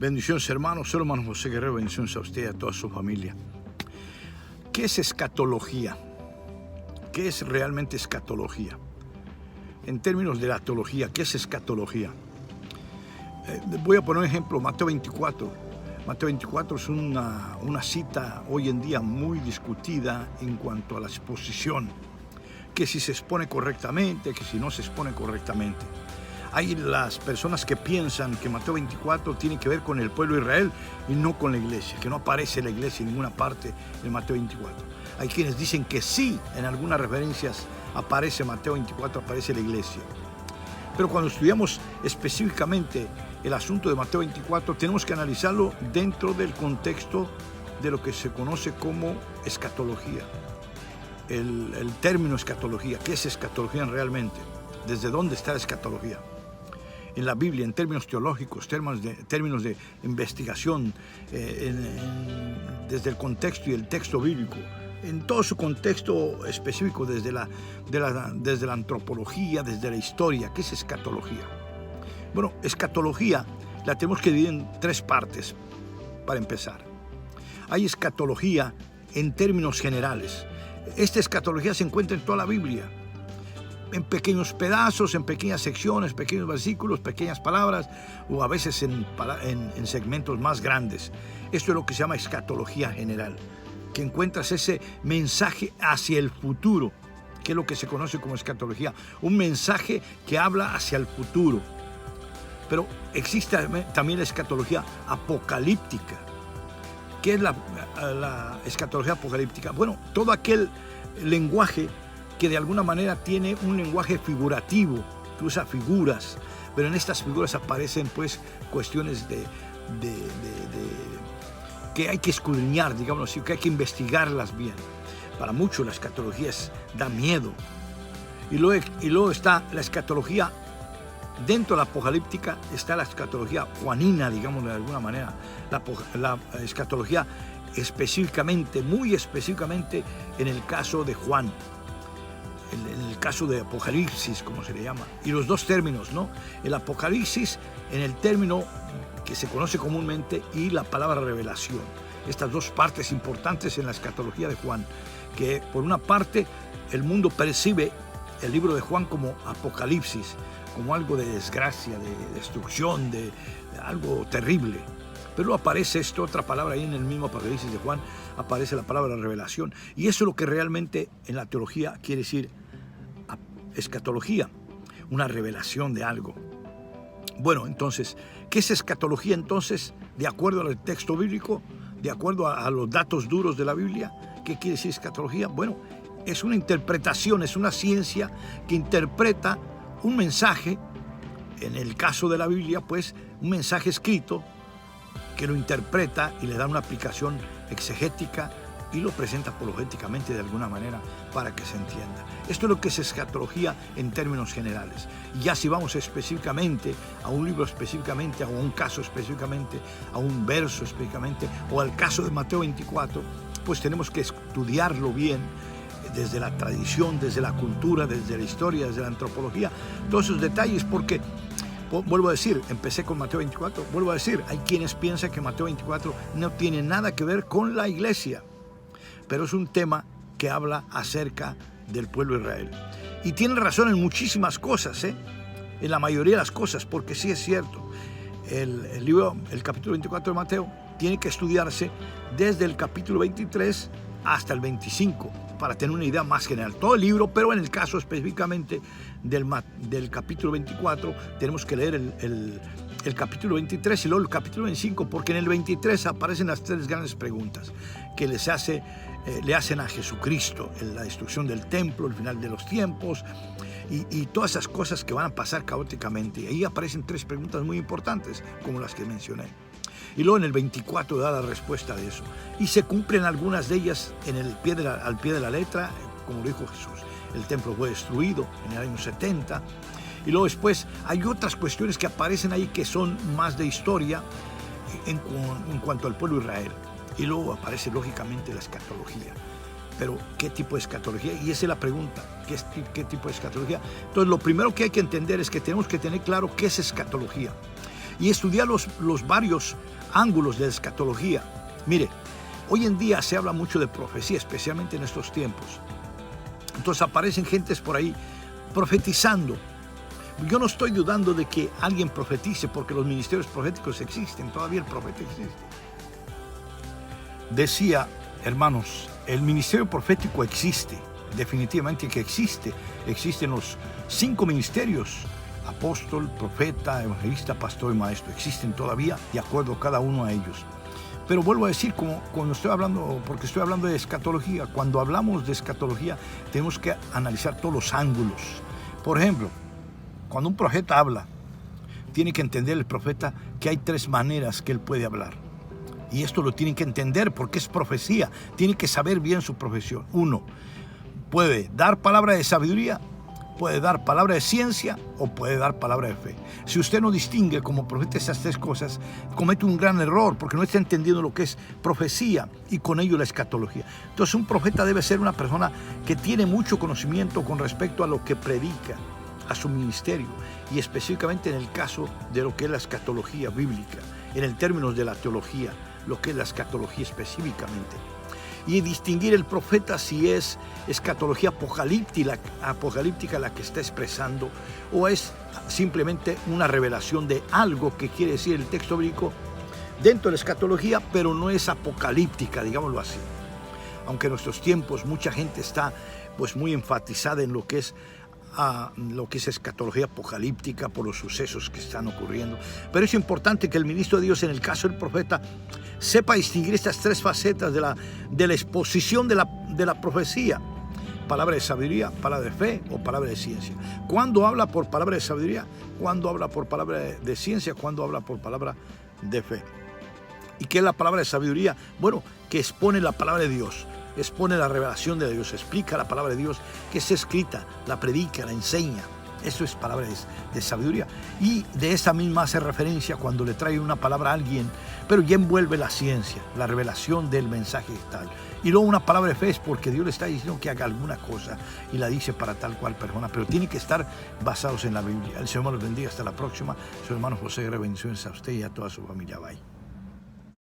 Bendiciones, hermanos. Soy el hermano José Guerrero. Bendiciones a usted y a toda su familia. ¿Qué es escatología? ¿Qué es realmente escatología? En términos de la teología, ¿qué es escatología? Voy a poner un ejemplo, Mateo 24. Mateo 24 es una cita hoy en día muy discutida en cuanto a la exposición. Que si se expone correctamente, que si no se expone correctamente. Hay las personas que piensan que Mateo 24 tiene que ver con el pueblo de Israel y no con la iglesia, que no aparece la iglesia en ninguna parte de Mateo 24. Hay quienes dicen que sí, en algunas referencias aparece Mateo 24, aparece la iglesia. Pero cuando estudiamos específicamente el asunto de Mateo 24, tenemos que analizarlo dentro del contexto de lo que se conoce como escatología. El término escatología, ¿qué es escatología realmente? ¿Desde dónde está la escatología? En la Biblia, en términos teológicos, términos de investigación, desde el contexto y el texto bíblico, en todo su contexto específico, desde la antropología, desde la historia. ¿Qué es escatología? Bueno, escatología la tenemos que dividir en tres partes, para empezar. Hay escatología en términos generales. Esta escatología se encuentra en toda la Biblia, en pequeños pedazos, en pequeñas secciones, pequeños versículos, pequeñas palabras, o a veces en segmentos más grandes. Esto es lo que se llama escatología general, que encuentras ese mensaje hacia el futuro, que es lo que se conoce como escatología, un mensaje que habla hacia el futuro. Pero existe también la escatología apocalíptica. ¿Qué es la escatología apocalíptica? Bueno, todo aquel lenguaje que de alguna manera tiene un lenguaje figurativo, que usa figuras, pero en estas figuras aparecen pues cuestiones que hay que escudriñar, digamos así, que hay que investigarlas bien. Para muchos la escatología da miedo. Y luego está la escatología, dentro de la apocalíptica está la escatología juanina, digamos de alguna manera, la escatología específicamente, muy específicamente en el caso de Juan. En el caso de Apocalipsis, como se le llama, y los dos términos, ¿no? El Apocalipsis en el término que se conoce comúnmente y la palabra revelación. Estas dos partes importantes en la escatología de Juan, que por una parte el mundo percibe el libro de Juan como Apocalipsis, como algo de desgracia, de destrucción, de algo terrible. Pero aparece otra palabra ahí en el mismo Apocalipsis de Juan, aparece la palabra revelación. Y eso es lo que realmente en la teología quiere decir escatología, una revelación de algo. Bueno, entonces, ¿qué es escatología entonces? De acuerdo al texto bíblico, de acuerdo a los datos duros de la Biblia, ¿qué quiere decir escatología? Bueno, es una interpretación, es una ciencia que interpreta un mensaje, en el caso de la Biblia, pues, un mensaje escrito, que lo interpreta y le da una aplicación exegética y lo presenta apologéticamente de alguna manera para que se entienda. Esto es lo que es escatología en términos generales. Y ya si vamos específicamente a un libro específicamente, a un caso específicamente, a un verso específicamente, o al caso de Mateo 24, pues tenemos que estudiarlo bien desde la tradición, desde la cultura, desde la historia, desde la antropología, todos esos detalles, porque vuelvo a decir, empecé con Mateo 24, vuelvo a decir, hay quienes piensan que Mateo 24 no tiene nada que ver con la iglesia, pero es un tema que habla acerca del pueblo de Israel. Y tiene razón en muchísimas cosas, en la mayoría de las cosas, porque sí es cierto, el capítulo 24 de Mateo tiene que estudiarse desde el capítulo 23 hasta el 25, para tener una idea más general. Todo el libro, pero en el caso específicamente del capítulo 24, tenemos que leer el capítulo 23 y luego el capítulo 25, porque en el 23 aparecen las tres grandes preguntas que le hacen a Jesucristo: la destrucción del templo, el final de los tiempos y todas esas cosas que van a pasar caóticamente. Y ahí aparecen tres preguntas muy importantes, como las que mencioné. Y luego en el 24 da la respuesta de eso. Y se cumplen algunas de ellas al pie de la letra, como lo dijo Jesús. El templo fue destruido en el año 70. Y luego después hay otras cuestiones que aparecen ahí que son más de historia en cuanto al pueblo de Israel. Y luego aparece lógicamente la escatología. Pero ¿qué tipo de escatología? Y esa es la pregunta. ¿Qué tipo de escatología? Entonces lo primero que hay que entender es que tenemos que tener claro qué es escatología. y estudiar los varios ángulos de la escatología. Mire, hoy en día se habla mucho de profecía, especialmente en estos tiempos. Entonces aparecen gentes por ahí profetizando. Yo no estoy dudando de que alguien profetice, porque los ministerios proféticos existen, todavía el profeta existe. Decía, hermanos, el ministerio profético existe, definitivamente que existe. Existen los 5 ministerios: apóstol, profeta, evangelista, pastor y maestro. Existen todavía, de acuerdo cada uno a ellos. Pero vuelvo a decir, como cuando estoy hablando, porque estoy hablando de escatología, cuando hablamos de escatología tenemos que analizar todos los ángulos. Por ejemplo, cuando un profeta habla, tiene que entender el profeta que hay 3 maneras que él puede hablar. Y esto lo tienen que entender porque es profecía. Tiene que saber bien su profesión. 1, puede dar palabra de sabiduría, puede dar palabra de ciencia o puede dar palabra de fe. Si usted no distingue como profeta esas 3 cosas, comete un gran error porque no está entendiendo lo que es profecía y con ello la escatología. Entonces un profeta debe ser una persona que tiene mucho conocimiento con respecto a lo que predica, a su ministerio, y específicamente en el caso de lo que es la escatología bíblica, en el término de la teología, lo que es la escatología específicamente. Y distinguir el profeta si es escatología apocalíptica la que está expresando, o es simplemente una revelación de algo que quiere decir el texto bíblico dentro de la escatología, pero no es apocalíptica, digámoslo así. Aunque en nuestros tiempos mucha gente está pues muy enfatizada en lo que es escatología apocalíptica por los sucesos que están ocurriendo. Pero es importante que el ministro de Dios, en el caso del profeta, sepa distinguir estas 3 facetas de la exposición de la profecía: palabra de sabiduría, palabra de fe o palabra de ciencia. ¿Cuándo habla por palabra de sabiduría? ¿Cuándo habla por palabra de ciencia? ¿Cuándo habla por palabra de fe? ¿Y qué es la palabra de sabiduría? Bueno, que expone la palabra de Dios, expone la revelación de Dios, explica la palabra de Dios que está escrita, la predica, la enseña. Eso es palabra de sabiduría. Y de esa misma hace referencia cuando le trae una palabra a alguien, pero ya envuelve la ciencia, la revelación del mensaje tal. Y luego una palabra de fe es porque Dios le está diciendo que haga alguna cosa y la dice para tal cual persona, pero tiene que estar basados en la Biblia. El Señor los bendiga. Hasta la próxima. Su hermano José Guerrero, bendiciones a usted y a toda su familia. Bye.